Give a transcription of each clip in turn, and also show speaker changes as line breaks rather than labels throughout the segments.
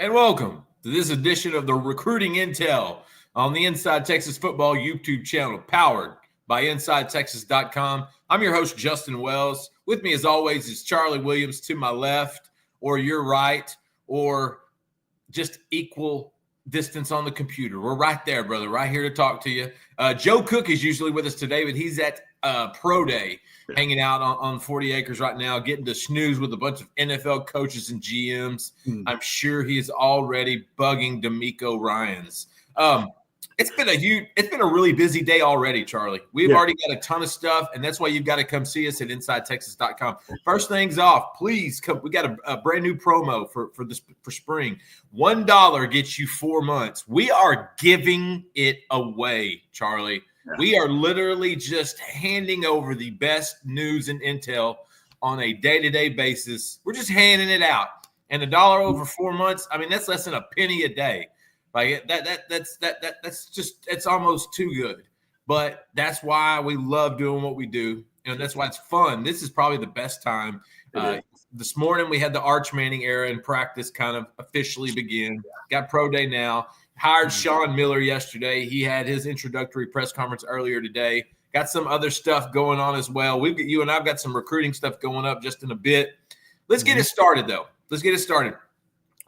And welcome to this edition of the Recruiting Intel on the Inside Texas Football YouTube channel, powered by InsideTexas.com. I'm your host, Justin Wells. With me, as always, is Charlie Williams to my left, or your right, or just equal distance on the computer. We're right there, brother, right here to talk to you. Joe Cook is usually with us today, but he's at Pro Day, hanging out on 40 acres right now, getting to snooze with a bunch of NFL coaches and GMs. I'm sure he is already bugging D'Amico Ryans. It's been a really busy day already, Charlie. We've already got a ton of stuff, and that's why you've got to come see us at InsideTexas.com. First things off, please come. We got a brand new promo for spring. $1 gets you 4 months. We are giving it away, Charlie. Yeah. We are literally just handing over the best news and intel on a day-to-day basis. We're just handing it out. And $1 over 4 months, I mean, that's less than a penny a day. Like that's almost too good. But that's why we love doing what we do. And that's why it's fun. This is probably the best time. This morning we had the Arch Manning era in practice kind of officially begin. Got Pro Day now. Hired Sean Miller yesterday. He had his introductory press conference earlier today. Got some other stuff going on as well. You and I've got some recruiting stuff going up just in a bit. Let's get it started, though. Let's get it started.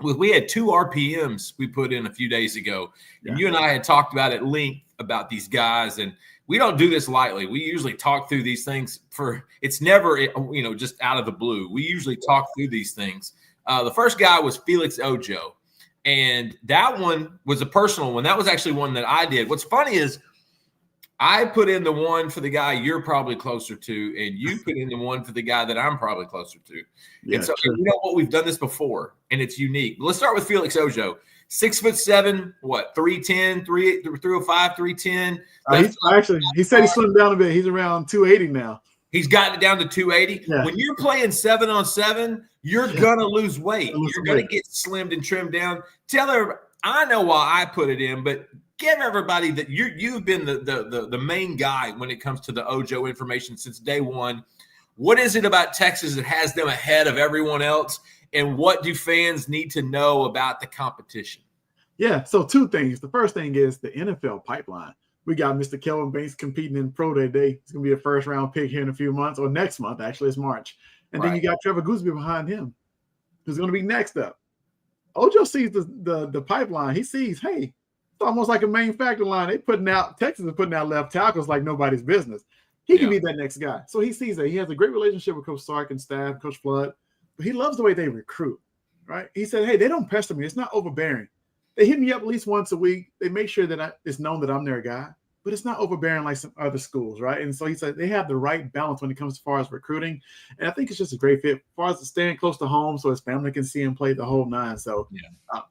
We had 2 RPMs we put in a few days ago, and you and I had talked about at length about these guys, and we don't do this lightly. We usually talk through these things it's never, just out of the blue. We usually talk through these things. The first guy was Felix Ojo, and that one was a personal one. That was actually one that I did. What's funny is I put in the one for the guy you're probably closer to, and you put in the one for the guy that I'm probably closer to. Yeah, and so, you know what? We've done this before, and it's unique. Let's start with Felix Ojo. 6'7", 310, 305, 310.
He said he slimmed down a bit. He's around 280 now.
He's gotten it down to 280. Yeah. When you're playing 7-on-7, you're gonna lose weight. You're gonna get slimmed and trimmed down. Tell her I know why I put it in, but give everybody that you've been the main guy when it comes to the Ojo information since day one. What is it about Texas that has them ahead of everyone else? And what do fans need to know about the competition?
Yeah, so 2 things. The first thing is the NFL pipeline. We got Mr. Kelvin Banks competing in Pro Day. He's going to be a first-round pick here in a few months, or next month, actually. It's March. And then you got Trevor Gooseby behind him, who's going to be next up. Ojo sees the pipeline. He sees, hey, it's almost like a main factor line. Texas is putting out left tackles like nobody's business. He can be that next guy. So he sees that. He has a great relationship with Coach Sark and staff, Coach Flood. But he loves the way they recruit, right? He said, hey, they don't pester me. It's not overbearing. They hit me up at least once a week. They make sure that it's known that I'm their guy, but it's not overbearing like some other schools, right? And so he said they have the right balance when it comes as far as recruiting. And I think it's just a great fit as far as staying close to home so his family can see him play the whole 9. So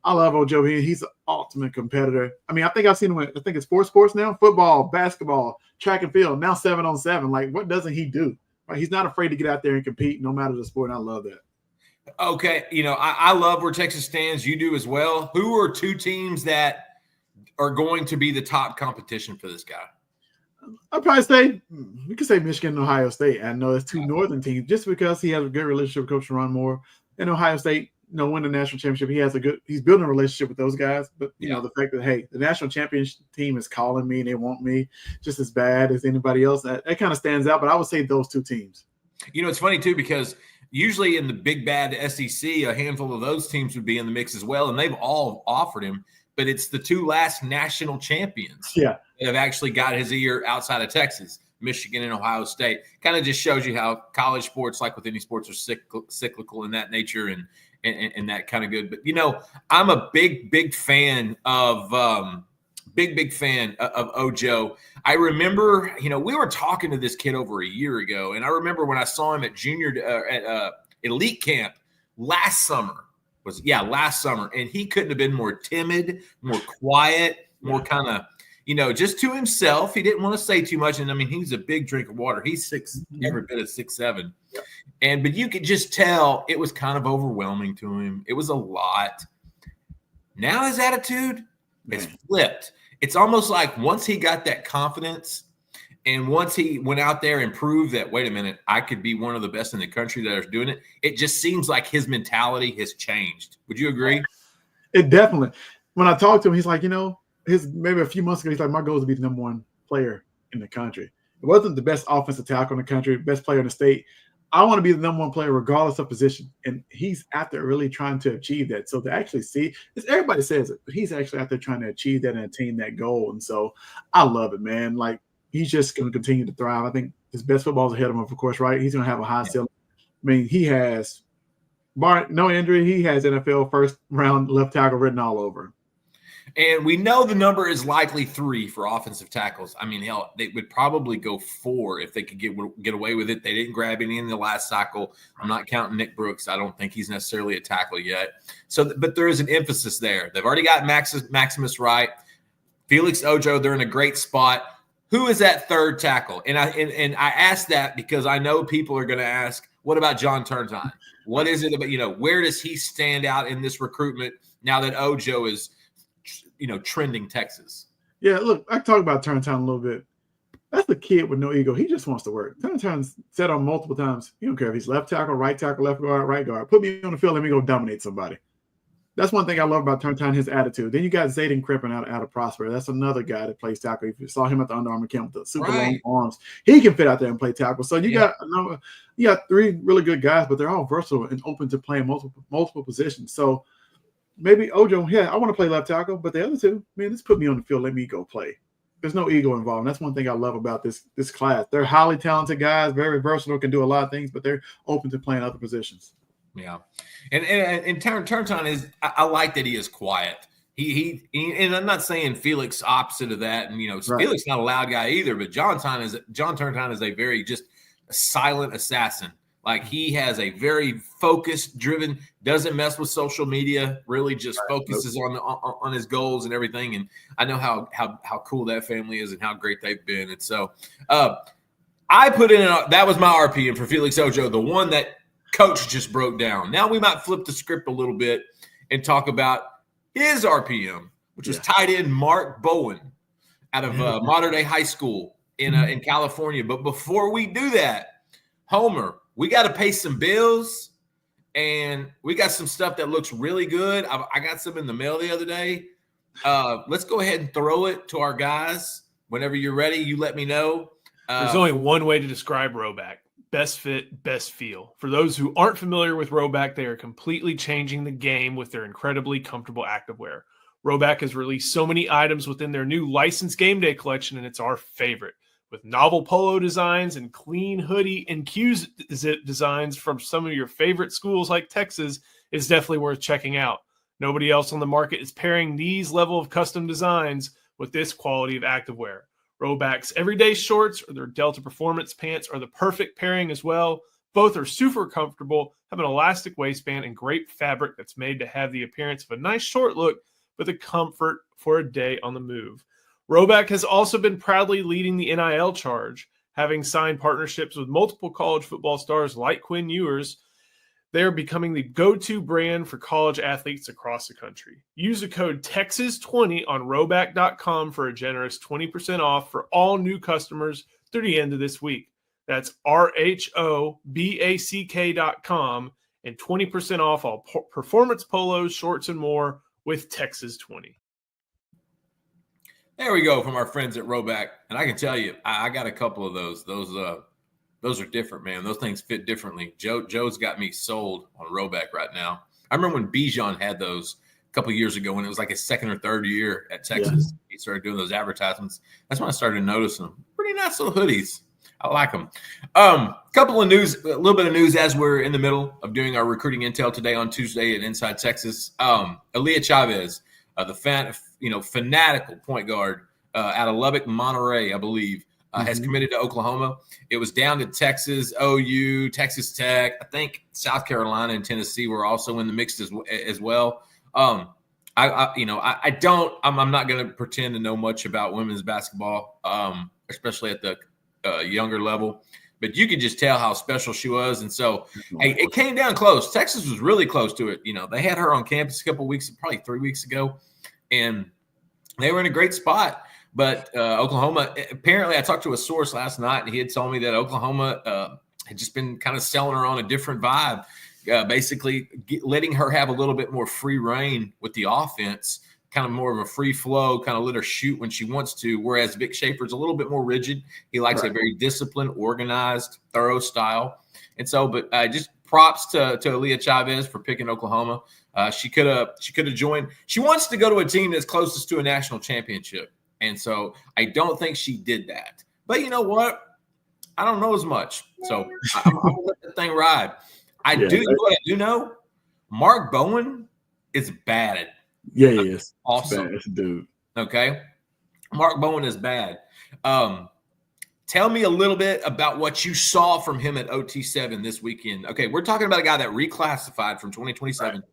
I love Ojo. He's an ultimate competitor. I mean, I think I've seen him I think it's 4 sports now: football, basketball, track and field, now 7-on-7. Like, what doesn't he do? Right? He's not afraid to get out there and compete no matter the sport, and I love that.
Okay, I love where Texas stands. You do as well. Who are 2 teams that are going to be the top competition for this guy?
I'd probably say we could say Michigan and Ohio State. I know it's 2 northern teams just because he has a good relationship with Coach Sharon Moore. And Ohio State, win the national championship. He's building a relationship with those guys. But you know, the fact that, hey, the national championship team is calling me and they want me just as bad as anybody else, that kind of stands out. But I would say those 2 teams.
It's funny too, because usually in the big bad SEC, a handful of those teams would be in the mix as well, and they've all offered him. But it's the 2 last national champions that have actually got his ear outside of Texas, Michigan and Ohio State. Kind of just shows you how college sports, like with any sports, are cyclical in that nature and that kind of good. But, I'm a big fan of big fan of Ojo. I remember, we were talking to this kid over a year ago, and I remember when I saw him at elite camp last summer, and he couldn't have been more timid, more quiet, more kind of, just to himself. He didn't want to say too much, and I mean, he's a big drink of water. He's every bit of 6'7", but you could just tell it was kind of overwhelming to him. It was a lot. Now his attitude is flipped. It's almost like once he got that confidence and once he went out there and proved that, wait a minute, I could be one of the best in the country that are doing it, it just seems like his mentality has changed. Would you agree?
It definitely. When I talked to him, he's like, maybe a few months ago, he's like, my goal is to be the number one player in the country. It wasn't the best offensive tackle in the country, best player in the state. I want to be the number one player regardless of position. And he's out there really trying to achieve that. So to actually see, everybody says it, but he's actually out there trying to achieve that and attain that goal. And so I love it, man. Like, he's just going to continue to thrive. I think his best football is ahead of him, of course, right? He's going to have a high ceiling. I mean, he has, bar no injury, he has NFL first round left tackle written all over him.
And we know the number is likely 3 for offensive tackles. I mean, hell, they would probably go 4 if they could get away with it. They didn't grab any in the last cycle. I'm not counting Nick Brooks. I don't think he's necessarily a tackle yet. So, but there is an emphasis there. They've already got Maximus Wright, Felix Ojo. They're in a great spot. Who is that third tackle? And I ask that because I know people are going to ask, what about John Turntine? What is it about, where does he stand out in this recruitment now that Ojo is – trending Texas?
Yeah, look, I talk about Turntine a little bit. That's the kid with no ego. He just wants to work. Turntine's said on multiple times, he don't care if he's left tackle, right tackle, left guard, right guard. Put me on the field, let me go dominate somebody. That's one thing I love about Turntine, his attitude. Then you got Zayden Crippen out of Prosper. That's another guy that plays tackle. If you saw him at the Under Armour camp with the super long arms, he can fit out there and play tackle. So you got 3 really good guys, but they're all versatile and open to playing multiple positions. So maybe Ojo, I want to play left tackle, but the other 2, man, just put me on the field. Let me go play. There's no ego involved. And that's one thing I love about this class. They're highly talented guys, very versatile, can do a lot of things, but they're open to playing other positions.
Yeah, and Turntine is. I like that he is quiet. He and I'm not saying Felix opposite of that. And Felix not a loud guy either, but John Turntine is a very just a silent assassin. Like, he has a very focused, driven, doesn't mess with social media, really just focuses on his goals and everything. And I know how cool that family is and how great they've been. And so I put in that was my RPM for Felix Ojo, the one that Coach just broke down. Now we might flip the script a little bit and talk about his RPM, which is tight end Mark Bowen out of Mater Dei High School in California. But before we do that, Homer, we got to pay some bills, and we got some stuff that looks really good. I got some in the mail the other day. Let's go ahead and throw it to our guys. Whenever you're ready, you let me know.
There's only one way to describe Rhoback. Best fit, best feel. For those who aren't familiar with Rhoback, they are completely changing the game with their incredibly comfortable activewear. Rhoback has released so many items within their new licensed game day collection, and it's our favorite. With novel polo designs and clean hoodie and Q-zip designs from some of your favorite schools like Texas, it's definitely worth checking out. Nobody else on the market is pairing these level of custom designs with this quality of activewear. Rhoback's everyday shorts or their Delta Performance pants are the perfect pairing as well. Both are super comfortable, have an elastic waistband, and great fabric that's made to have the appearance of a nice short look, but the comfort for a day on the move. Rhoback has also been proudly leading the NIL charge, having signed partnerships with multiple college football stars like Quinn Ewers. They are becoming the go-to brand for college athletes across the country. Use the code TEXAS20 on Rhoback.com for a generous 20% off for all new customers through the end of this week. That's RHOBACK.com and 20% off all performance polos, shorts, and more with TEXAS20.
There we go from our friends at Rhoback. And I can tell you, I got a couple of those. Those are different, man. Those things fit differently. Joe's got me sold on Rhoback right now. I remember when Bijan had those a couple of years ago when it was like his second or third year at Texas. Yeah. He started doing those advertisements. That's when I started noticing them. Pretty nice little hoodies. I like them. Couple of news, a little bit of news as we're in the middle of doing our recruiting intel today on Tuesday at Inside Texas. Aaliyah Chavez, the fanatical point guard out of Lubbock, Monterey, I believe, has committed to Oklahoma. It was down to Texas, OU, Texas Tech. I think South Carolina and Tennessee were also in the mix as well. I'm not going to pretend to know much about women's basketball, especially at the younger level. But you could just tell how special she was. And so it came down close. Texas was really close to it. They had her on campus a couple of weeks, probably 3 weeks ago, and they were in a great spot. But Oklahoma, apparently I talked to a source last night, and he had told me that Oklahoma had just been kind of selling her on a different vibe. basically letting her have a little bit more free reign with the offense, kind of more of a free flow, kind of let her shoot when she wants to, whereas Vic Schaefer's a little bit more rigid. He likes a very disciplined, organized, thorough style. And so, but just props to Aaliyah Chavez for picking Oklahoma. She could have joined. She wants to go to a team that's closest to a national championship. And so I don't think she did that. But you know what? I don't know as much. So I'm going to let that thing ride. I do know Mark Bowen is bad.
Yeah, he is.
Awesome.
Bad dude.
Okay. Mark Bowen is bad. Tell me a little bit about what you saw from him at OT7 this weekend. Okay, we're talking about a guy that reclassified from 2027. Right.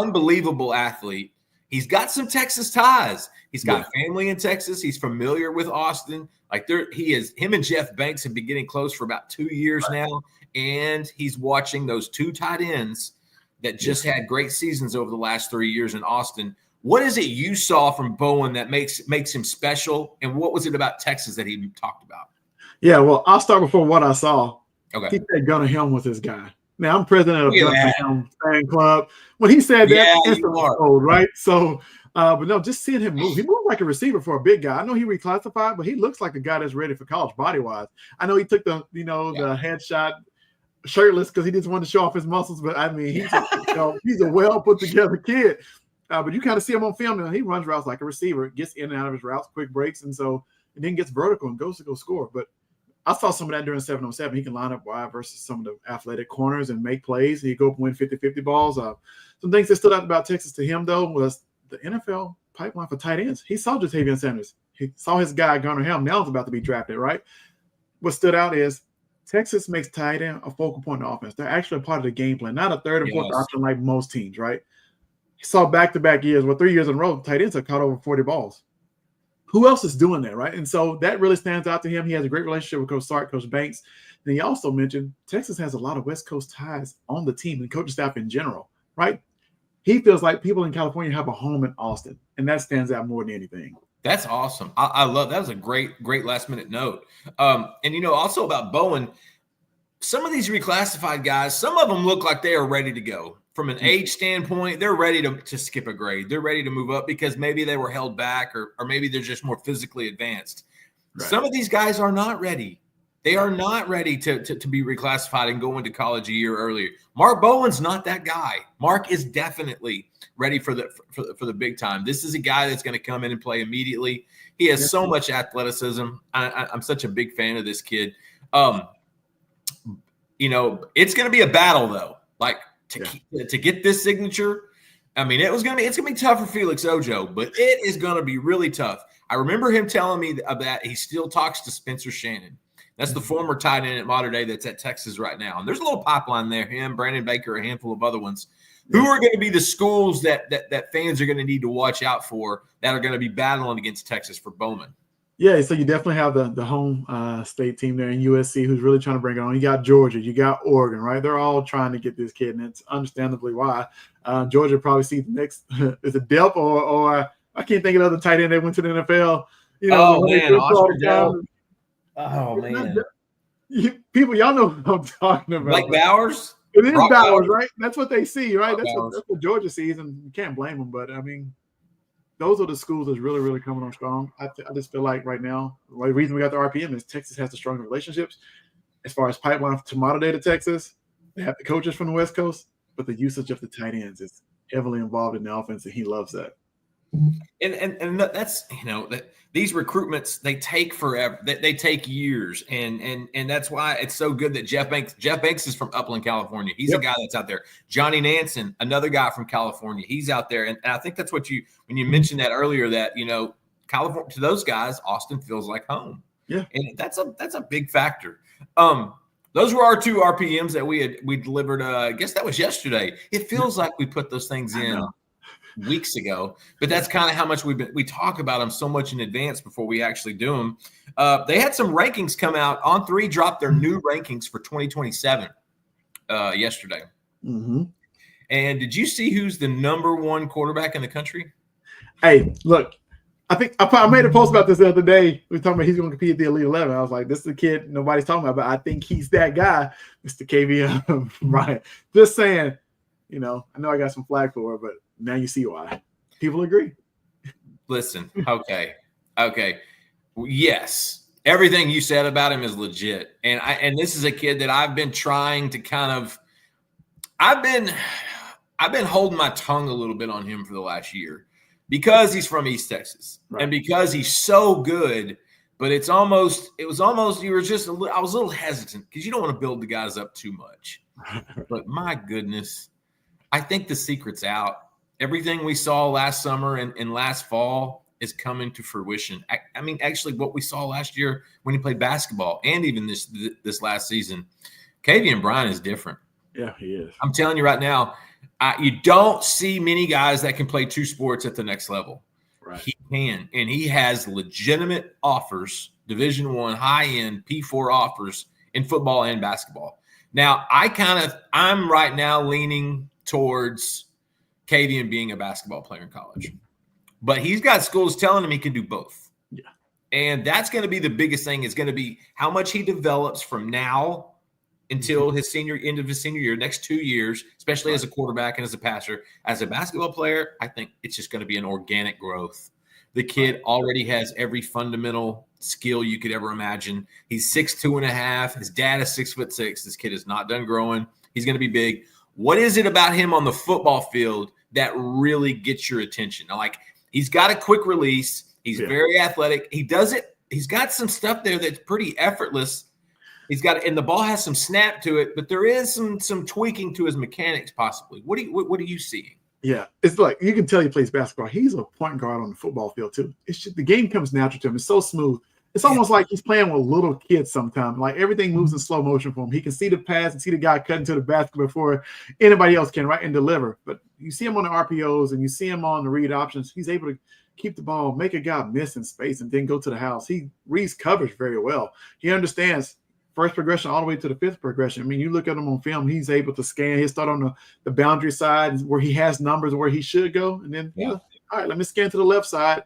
Unbelievable athlete. He's got some Texas ties. He's got family in Texas. He's familiar with Austin. Like him and Jeff Banks have been getting close for about 2 years now, and he's watching those two tight ends that just had great seasons over the last 3 years in Austin. What is it you saw from Bowen that makes him special, and what was it about Texas that he talked about?
Yeah, well, I'll start before what I saw.
Okay.
He said Gunnar Helm was his guy. Now, I'm president of Gunnar Helm fan club. When he said that, it's old, right? So, but no, just seeing him move. He moved like a receiver for a big guy. I know he reclassified, but he looks like a guy that's ready for college body-wise. I know he took the headshot shirtless because he just wanted to show off his muscles, but I mean, he's a well put together kid. But you kind of see him on film now. He runs routes like a receiver, gets in and out of his routes, quick breaks, and then gets vertical and goes to go score. But I saw some of that during 7-on-7. He can line up wide versus some of the athletic corners and make plays. He go up and win 50-50 balls. Some things that stood out about Texas to him, though, was the NFL pipeline for tight ends. He saw Jatavian Sanders. He saw his guy, Gunnar Helm. Now he's about to be drafted, right? What stood out is Texas makes tight end a focal point in the offense. They're actually a part of the game plan, not a third and fourth option like most teams, right? He saw back-to-back years, 3 years in a row, tight ends have caught over 40 balls. Who else is doing that, right? And so that really stands out to him. He has a great relationship with Coach Sark, Coach Banks. And he also mentioned Texas has a lot of West Coast ties on the team and coaching staff in general, right? He feels like people in California have a home in Austin, and that stands out more than anything.
That's awesome. I love that. Was a great last-minute note. And, also about Bowen, some of these reclassified guys, some of them look like they are ready to go. From an age standpoint, they're ready to skip a grade. They're ready to move up because maybe they were held back or maybe they're just more physically advanced. Right. Some of these guys are not ready. They are not ready to be reclassified and go into college a year earlier. Mark Bowen's not that guy. Mark is definitely ready for the big time. This is a guy that's going to come in and play immediately. He has so much athleticism. I'm such a big fan of this kid. It's going to be a battle though. Like, to get this signature, I mean, it's gonna be tough for Felix Ojo, but it is gonna be really tough. I remember him telling me that he still talks to Spencer Shannon. That's the former tight end at Mater Dei that's at Texas right now. And there's a little pipeline there. Him, Brandon Baker, a handful of other ones. Who are going to be the schools that fans are going to need to watch out for that are going to be battling against Texas for Bowman?
Yeah, so you definitely have the home state team there in USC who's really trying to bring it on. You got Georgia, you got Oregon, right? They're all trying to get this kid, and it's understandably why. Georgia probably sees the next is it Delp or I can't think of the other tight end that went to the NFL.
Oscar Delp. Oh man,
people, y'all know what I'm talking about.
Like Bowers.
It is Bowers, right? That's what they see, right? That's what Georgia sees, and you can't blame them. But I mean, those are the schools that's really, really coming on strong. I just feel like right now, the reason we got the RPM is Texas has the stronger relationships. As far as pipeline to Mater Dei to Texas, they have the coaches from the West Coast, but the usage of the tight ends is heavily involved in the offense, and he loves that.
And that's that these recruitments, they take forever. They take years, and that's why it's so good that Jeff Banks is from Upland, California. He's a guy that's out there. Johnny Nansen, another guy from California, he's out there, and I think that's what when you mentioned that earlier, that California, to those guys, Austin feels like home.
Yeah,
and that's a big factor. Those were our 2 RPMs that we delivered. I guess that was yesterday. It feels like we put those things in weeks ago, but that's kind of how much we talk about them so much in advance before we actually do them. They had some rankings come out. On3 dropped their new rankings for 2027 yesterday.
Mm-hmm.
And did you see who's the number 1 quarterback in the country?
Hey, look, I think I made a post about this the other day. We were talking about he's going to compete at the Elite 11. I was like, this is the kid nobody's talking about, but I think he's that guy, Mr. KV Bryant. Just saying, I know I got some flag for it, but now you see why. People agree.
Listen, okay. Yes, everything you said about him is legit. And this is a kid that I've been trying to I've been holding my tongue a little bit on him for the last year. Because he's from East Texas, right, and because he's so good, but I was a little hesitant because you don't want to build the guys up too much. But my goodness, I think the secret's out. Everything we saw last summer and last fall is coming to fruition. I mean, actually, what we saw last year when he played basketball and even this last season, Kavian Bryant is different.
Yeah, he is.
I'm telling you right now. You don't see many guys that can play two sports at the next level.
Right. He
can, and he has legitimate offers, Division I, high-end P4 offers in football and basketball. Now, I'm right now leaning towards Kavian being a basketball player in college. But he's got schools telling him he can do both.
Yeah.
And that's going to be the biggest thing. Is going to be how much he develops from now until his end of his senior year, next 2 years, especially as a quarterback and as a passer. As a basketball player, I think it's just going to be an organic growth. The kid already has every fundamental skill you could ever imagine. He's 6'2.5". His dad is 6'6". This kid is not done growing. He's going to be big. What is it about him on the football field that really gets your attention? Now, like, he's got a quick release. He's very athletic. He does it. He's got some stuff there that's pretty effortless. And the ball has some snap to it, but there is some tweaking to his mechanics possibly. What are you seeing?
Yeah, it's like you can tell he plays basketball. He's a point guard on the football field too. It's just the game comes natural to him. It's so smooth. It's almost like he's playing with little kids sometimes. Like everything moves in slow motion for him. He can see the pass and see the guy cutting to the basket before anybody else can, right, and deliver. But you see him on the RPOs and you see him on the read options. He's able to keep the ball, make a guy miss in space, and then go to the house. He reads coverage very well. He understands first progression all the way to the fifth progression. I mean, you look at him on film, he's able to scan. He'll start on the boundary side where he has numbers where he should go. And then, all right, let me scan to the left side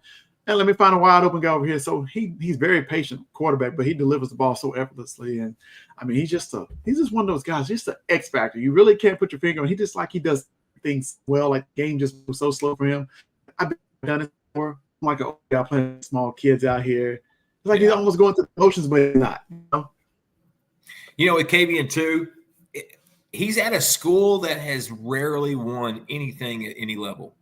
and let me find a wide open guy over here. So he's very patient quarterback, but he delivers the ball so effortlessly. And I mean, he's just one of those guys, just an X factor. You really can't put your finger on. He does things well. Like the game just was so slow for him. I've done it before. I'm like a guy playing small kids out here. It's like he's almost going through the motions, but he's not.
With Kavian too, he's at a school that has rarely won anything at any level.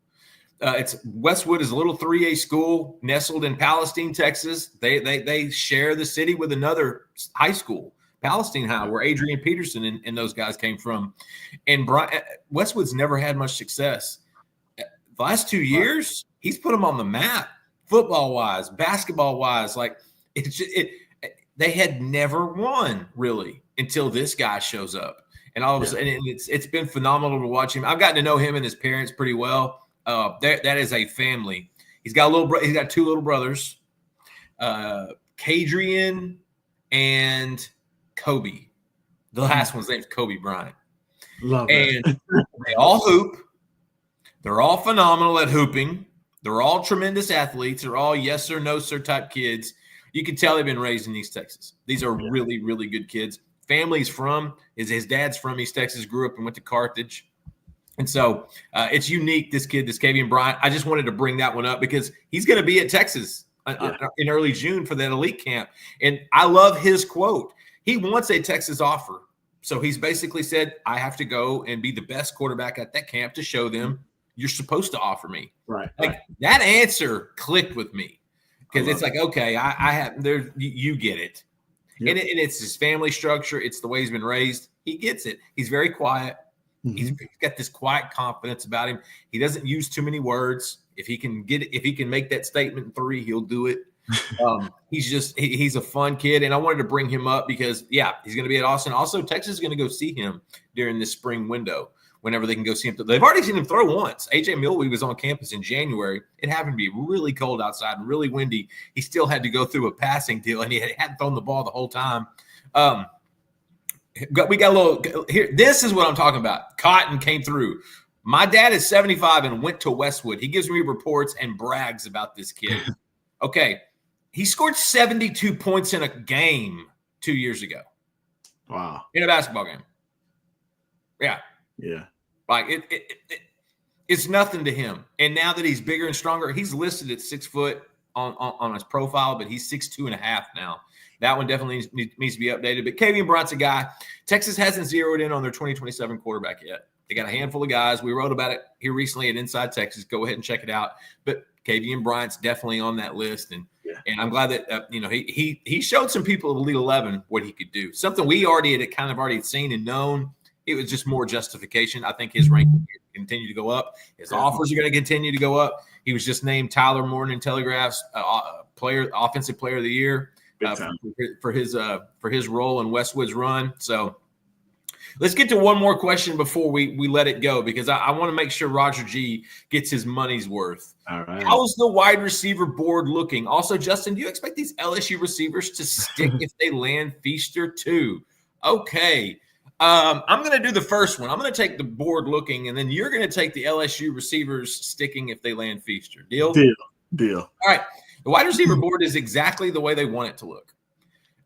It's Westwood is a little 3A school nestled in Palestine, Texas. They share the city with another high school, Palestine High, where Adrian Peterson and those guys came from. And Westwood's never had much success. The last 2 years, he's put them on the map, football-wise, basketball-wise. Like they had never won really until this guy shows up. And all of a sudden, it's been phenomenal to watch him. I've gotten to know him and his parents pretty well. That is a family. He's got two little brothers, Kadrian and Kobe. The last one's named Kobe Bryant.
Love it.
And they all hoop. They're all phenomenal at hooping. They're all tremendous athletes. They're all yes sir, no sir type kids. You can tell they've been raised in East Texas. These are really, really good kids. His dad's from East Texas, grew up and went to Carthage. And so it's unique, this Kavian Bryant. I just wanted to bring that one up because he's going to be at Texas in early June for that elite camp. And I love his quote. He wants a Texas offer. So he's basically said, I have to go and be the best quarterback at that camp to show them you're supposed to offer me.
Right.
Like that answer clicked with me because it's like, okay, I have there. You get it. Yep. And it's his family structure. It's the way he's been raised. He gets it. He's very quiet. Mm-hmm. He's got this quiet confidence about him. He doesn't use too many words. If he can make that statement in 3, he'll do it. He's a fun kid. And I wanted to bring him up because he's going to be at Austin. Also, Texas is going to go see him during this spring window whenever they can go see him. They've already seen him throw once. AJ Milwee was on campus in January. It happened to be really cold outside and really windy. He still had to go through a passing deal, and he hadn't thrown the ball the whole time. We got a little here. This is what I'm talking about. Cotton came through. My dad is 75 and went to Westwood. He gives me reports and brags about this kid. Okay, he scored 72 points in a game 2 years ago.
Wow.
In a basketball game. Yeah.
Yeah.
Like it's nothing to him. And now that he's bigger and stronger, he's listed at 6 foot on his profile, but he's 6'2.5" now. That one definitely needs to be updated. But Kavion Bryant's a guy. Texas hasn't zeroed in on their 2027 quarterback yet. They got a handful of guys. We wrote about it here recently at Inside Texas. Go ahead and check it out. But Kavion Bryant's definitely on that list, and I'm glad that he showed some people at Elite 11 what he could do. Something we had kind of already seen and known. It was just more justification. I think his rank will continue to go up. His offers are going to continue to go up. He was just named Tyler Morton Telegraph's offensive player of the year for his role in Westwood's run. So let's get to one more question before we let it go, because I want to make sure Roger G gets his money's worth.
All right.
How's the wide receiver board looking? Also, Justin, do you expect these LSU receivers to stick if they land Feaster too? Okay. I'm going to do the first one. I'm going to take the board looking, and then you're going to take the LSU receivers sticking if they land Feaster. Deal?
Deal.
All right. The wide receiver board is exactly the way they want it to look.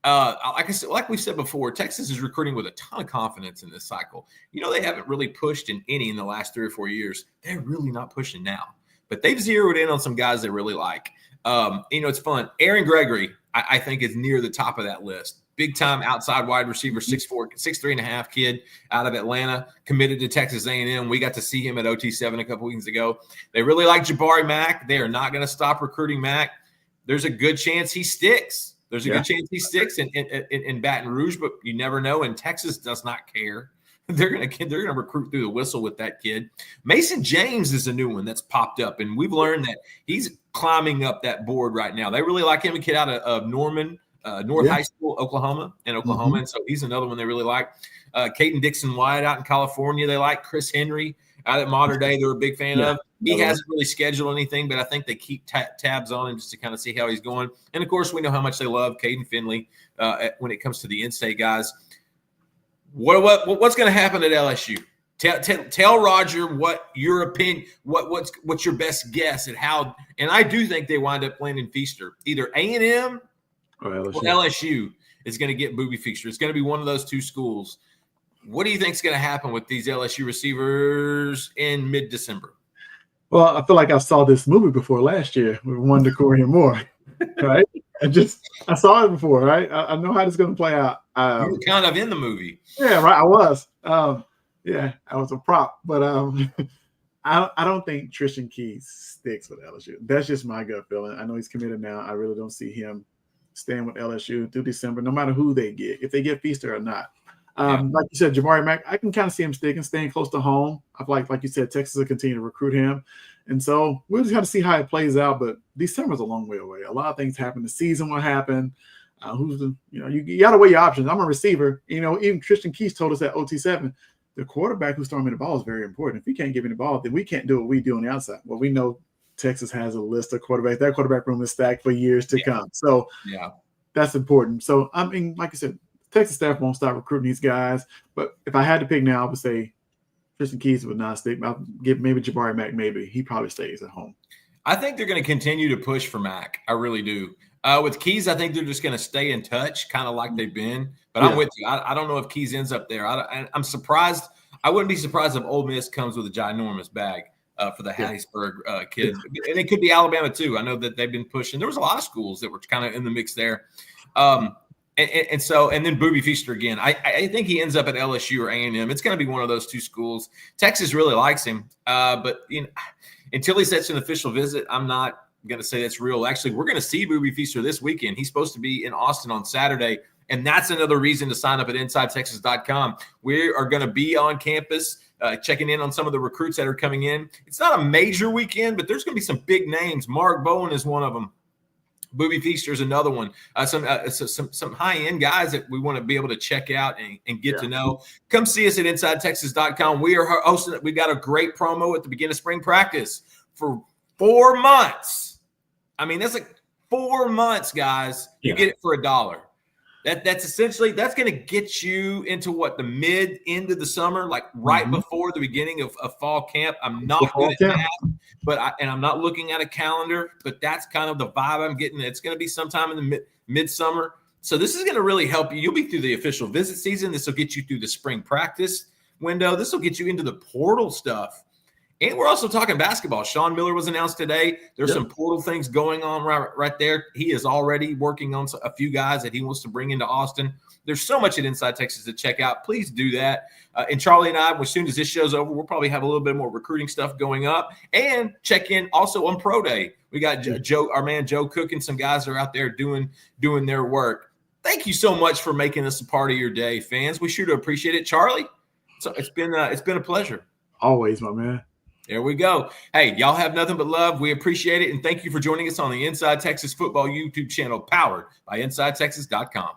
Like we said before, Texas is recruiting with a ton of confidence in this cycle. They haven't really pushed in the last 3 or 4 years. They're really not pushing now, but they've zeroed in on some guys they really like. It's fun. Aaron Gregory, I think, is near the top of that list. Big time outside wide receiver, 6'4", 6'3.5" kid out of Atlanta, committed to Texas A&M. We got to see him at OT7 a couple weeks ago. They really like Jabari Mack. They are not going to stop recruiting Mack. There's a good chance he sticks. There's a good chance he sticks in Baton Rouge, but you never know. And Texas does not care. They're gonna recruit through the whistle with that kid. Mason James is a new one that's popped up, and we've learned that he's climbing up that board right now. They really like him, a kid out of Norman. North High School, Oklahoma, and so he's another one they really like. Caden Dixon-White out in California, they like. Chris Henry out at Mater Dei, they're a big fan of. He hasn't really scheduled anything, but I think they keep tabs on him just to kind of see how he's going. And, of course, we know how much they love Caden Finley when it comes to the in-state guys. What's going to happen at LSU? Tell Roger what your opinion, what's your best guess at how – and I do think they wind up landing Feaster, either A&M – or LSU is going to get Booby Feaster. It's going to be one of those two schools. What do you think is going to happen with these LSU receivers in mid-December?
Well, I feel like I saw this movie before last year with Wonder Corey and Moore, right? I saw it before, right? I know how this is going to play out.
You were kind of in the movie.
Yeah, right. I was. I was a prop, but I don't think Tristan Keys sticks with LSU. That's just my gut feeling. I know he's committed now. I really don't see him staying with LSU through December, no matter who they get, if they get Feaster or not. Like you said, Jabari Mack, I can kind of see him staying close to home. I feel like you said, Texas will continue to recruit him. And so we'll just have to see how it plays out. But December's a long way away. A lot of things happen. The season will happen. You got to weigh your options. I'm a receiver. Even Tristan Keys told us at OT7, the quarterback who's throwing me the ball is very important. If he can't give me the ball, then we can't do what we do on the outside. Well, we know Texas has a list of quarterbacks. That quarterback room is stacked for years to come. So that's important. So, I mean, like I said, Texas staff won't stop recruiting these guys. But if I had to pick now, I would say Tristan Keys would not stick. I'll give maybe Jabari Mack, maybe. He probably stays at home.
I think they're going to continue to push for Mack. I really do. With Keys, I think they're just going to stay in touch, kind of like they've been. But I'm with you. I don't know if Keys ends up there. I'm surprised. I wouldn't be surprised if Ole Miss comes with a ginormous bag. For the Hattiesburg kids. And it could be Alabama too. I know that they've been pushing. There was a lot of schools that were kind of in the mix there. And then Booby Feaster again. I think he ends up at LSU or A&M. It's going to be one of those two schools. Texas really likes him. But until he sets an official visit, I'm not going to say that's real. Actually, we're going to see Booby Feaster this weekend. He's supposed to be in Austin on Saturday. And that's another reason to sign up at InsideTexas.com. We are going to be on campus checking in on some of the recruits that are coming in. It's not a major weekend, but there's going to be some big names. Mark Bowen is one of them. Booby Feaster is another one. Some high-end guys that we want to be able to check out and get to know. Come see us at InsideTexas.com. We are hosting it. We've got a great promo at the beginning of spring practice for 4 months. I mean, that's like 4 months, guys. You get it for $1. That's essentially that's going to get you into what the end of the summer, like right before the beginning of fall camp. I'm not good at math, but I'm not looking at a calendar, but that's kind of the vibe I'm getting. It's going to be sometime in the midsummer. So this is going to really help you. You'll be through the official visit season. This will get you through the spring practice window. This will get you into the portal stuff. And we're also talking basketball. Sean Miller was announced today. There's some portal things going on right there. He is already working on a few guys that he wants to bring into Austin. There's so much at Inside Texas to check out. Please do that. And Charlie and I, as soon as this show's over, we'll probably have a little bit more recruiting stuff going up. And check in also on Pro Day. We got Joe, our man Joe Cook, and some guys are out there doing their work. Thank you so much for making us a part of your day, fans. We sure do appreciate it. Charlie, so it's been a pleasure.
Always, my man.
There we go. Hey, y'all have nothing but love. We appreciate it. And thank you for joining us on the Inside Texas Football YouTube channel powered by InsideTexas.com.